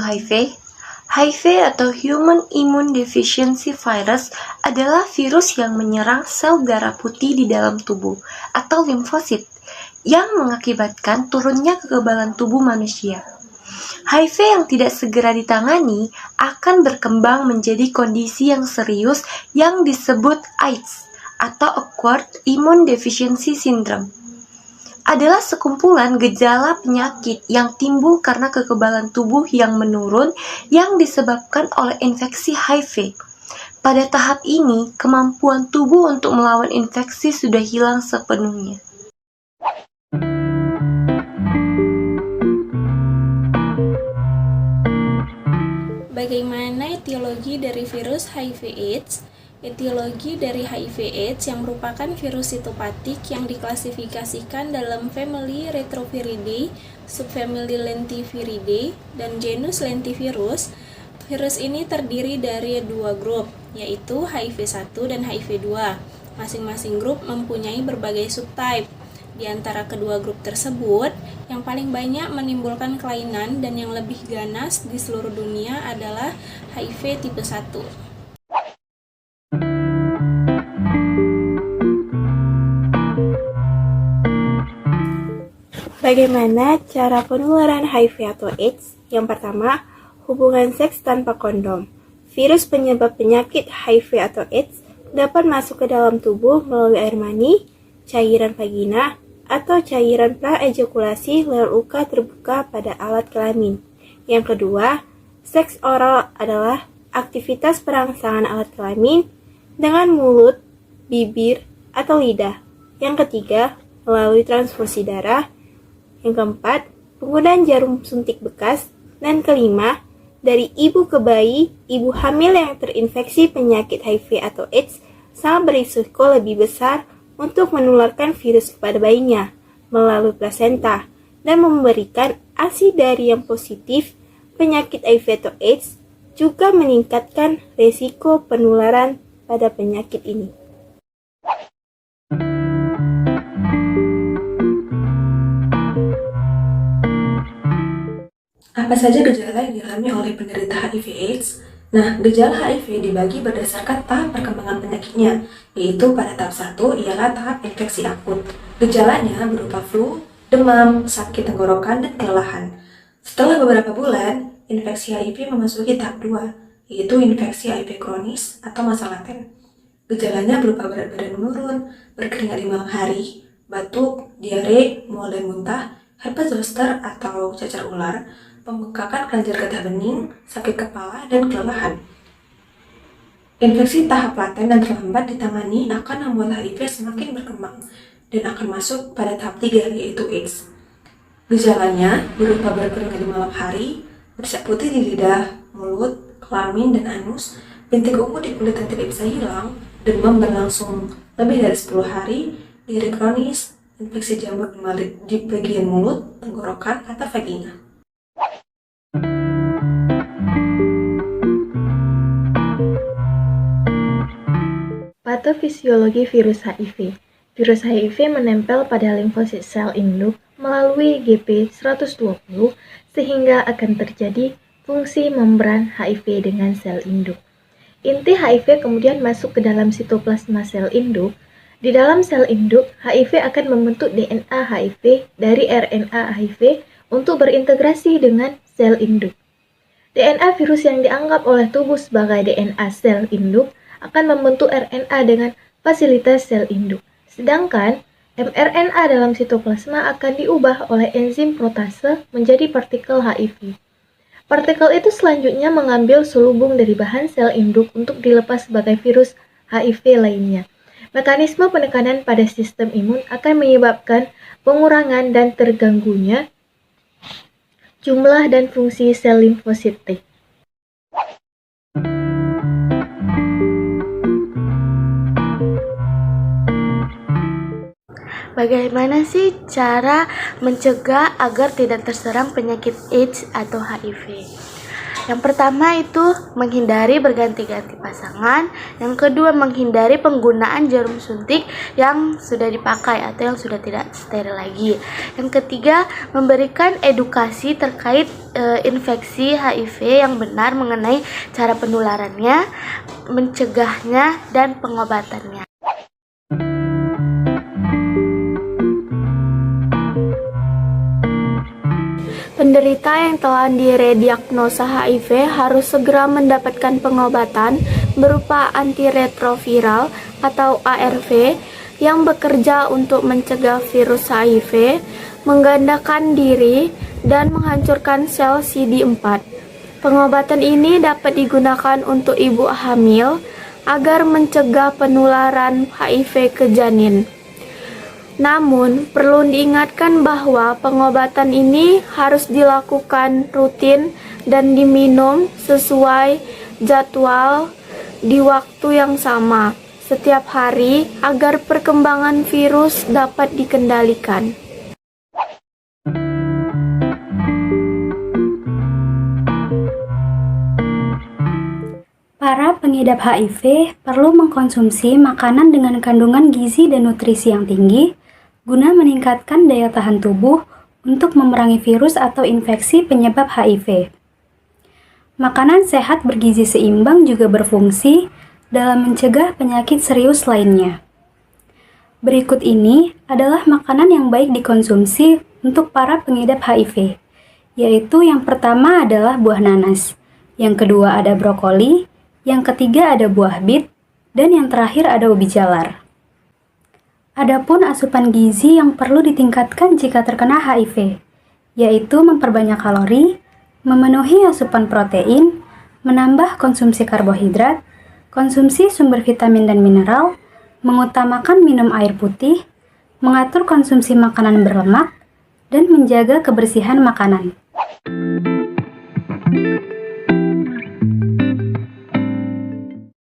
HIV? HIV atau Human Immune Deficiency Virus adalah virus yang menyerang sel darah putih di dalam tubuh atau limfosit yang mengakibatkan turunnya kekebalan tubuh manusia. HIV yang tidak segera ditangani akan berkembang menjadi kondisi yang serius yang disebut AIDS atau Acquired Immune Deficiency Syndrome. Adalah sekumpulan gejala penyakit yang timbul karena kekebalan tubuh yang menurun yang disebabkan oleh infeksi HIV. Pada tahap ini, kemampuan tubuh untuk melawan infeksi sudah hilang sepenuhnya. Bagaimana etiologi dari virus HIV/AIDS? Etiologi dari HIV/AIDS yang merupakan virus sitopatik yang diklasifikasikan dalam famili Retroviridae, subfamili Lentiviridae, dan genus Lentivirus. Virus ini terdiri dari dua grup, yaitu HIV1 dan HIV2. Masing-masing grup mempunyai berbagai subtype. Di antara kedua grup tersebut, yang paling banyak menimbulkan kelainan dan yang lebih ganas di seluruh dunia adalah HIV tipe 1. Bagaimana cara penularan HIV atau AIDS? Yang pertama, hubungan seks tanpa kondom. Virus penyebab penyakit HIV atau AIDS dapat masuk ke dalam tubuh melalui air mani, cairan vagina, atau cairan pra-ejakulasi lewat luka terbuka pada alat kelamin. Yang kedua, seks oral adalah aktivitas perangsangan alat kelamin dengan mulut, bibir, atau lidah. Yang ketiga, melalui transfusi darah. Yang keempat, penggunaan jarum suntik bekas. Dan kelima, dari ibu ke bayi, ibu hamil yang terinfeksi penyakit HIV atau AIDS sangat berisiko lebih besar untuk menularkan virus kepada bayinya melalui plasenta dan memberikan ASI dari yang positif penyakit HIV atau AIDS juga meningkatkan risiko penularan pada penyakit ini. Apa saja gejala yang dialami oleh penderita HIV/AIDS? Nah, gejala HIV dibagi berdasarkan tahap perkembangan penyakitnya, yaitu pada tahap 1 ialah tahap infeksi akut. Gejalanya berupa flu, demam, sakit tenggorokan, dan kelelahan. Setelah beberapa bulan, infeksi HIV memasuki tahap 2, yaitu infeksi HIV kronis atau masa laten. Gejalanya berupa berat badan menurun, berkeringat di malam hari, batuk, diare, mual dan muntah, herpes zoster atau cacar ular, pembengkakan kelenjar getah bening, sakit kepala, dan kelelahan. Infeksi tahap laten dan terlambat ditangani akan membuat HIV semakin berkembang dan akan masuk pada tahap 3 yaitu AIDS. Gejalanya berupa berkeringat di malam hari, bercak putih di lidah, mulut, kelamin, dan anus, bintik ungu di kulit yang tidak bisa hilang, demam berlangsung lebih dari 10 hari, diare kronis, infeksi jamur di bagian mulut, tenggorokan, atau vagina. Patofisiologi virus HIV. Virus HIV menempel pada limfosit sel induk melalui GP120 sehingga akan terjadi fungsi membran HIV dengan sel induk. Inti HIV kemudian masuk ke dalam sitoplasma sel induk. Di dalam sel induk, HIV akan membentuk DNA HIV dari RNA HIV untuk berintegrasi dengan sel induk. DNA virus yang dianggap oleh tubuh sebagai DNA sel induk akan membentuk RNA dengan fasilitas sel induk. Sedangkan mRNA dalam sitoplasma akan diubah oleh enzim protase menjadi partikel HIV. Partikel itu selanjutnya mengambil selubung dari bahan sel induk untuk dilepas sebagai virus HIV lainnya. Mekanisme penekanan pada sistem imun akan menyebabkan pengurangan dan terganggunya jumlah dan fungsi sel limfosit T. Bagaimana sih cara mencegah agar tidak terserang penyakit AIDS atau HIV? Yang pertama itu menghindari berganti-ganti pasangan. Yang kedua menghindari penggunaan jarum suntik yang sudah dipakai atau yang sudah tidak steril lagi. Yang ketiga memberikan edukasi terkait infeksi HIV yang benar mengenai cara penularannya, mencegahnya, dan pengobatannya. Penderita yang telah didiagnosa HIV harus segera mendapatkan pengobatan berupa antiretroviral atau ARV yang bekerja untuk mencegah virus HIV, menggandakan diri, dan menghancurkan sel CD4. Pengobatan ini dapat digunakan untuk ibu hamil agar mencegah penularan HIV ke janin. Namun, perlu diingatkan bahwa pengobatan ini harus dilakukan rutin dan diminum sesuai jadwal di waktu yang sama setiap hari agar perkembangan virus dapat dikendalikan. Para pengidap HIV perlu mengkonsumsi makanan dengan kandungan gizi dan nutrisi yang tinggi guna meningkatkan daya tahan tubuh untuk memerangi virus atau infeksi penyebab HIV. Makanan sehat bergizi seimbang juga berfungsi dalam mencegah penyakit serius lainnya. Berikut ini adalah makanan yang baik dikonsumsi untuk para pengidap HIV, yaitu yang pertama adalah buah nanas, yang kedua ada brokoli, yang ketiga ada buah bit, dan yang terakhir ada ubi jalar. Adapun asupan gizi yang perlu ditingkatkan jika terkena HIV, yaitu memperbanyak kalori, memenuhi asupan protein, menambah konsumsi karbohidrat, konsumsi sumber vitamin dan mineral, mengutamakan minum air putih, mengatur konsumsi makanan berlemak, dan menjaga kebersihan makanan.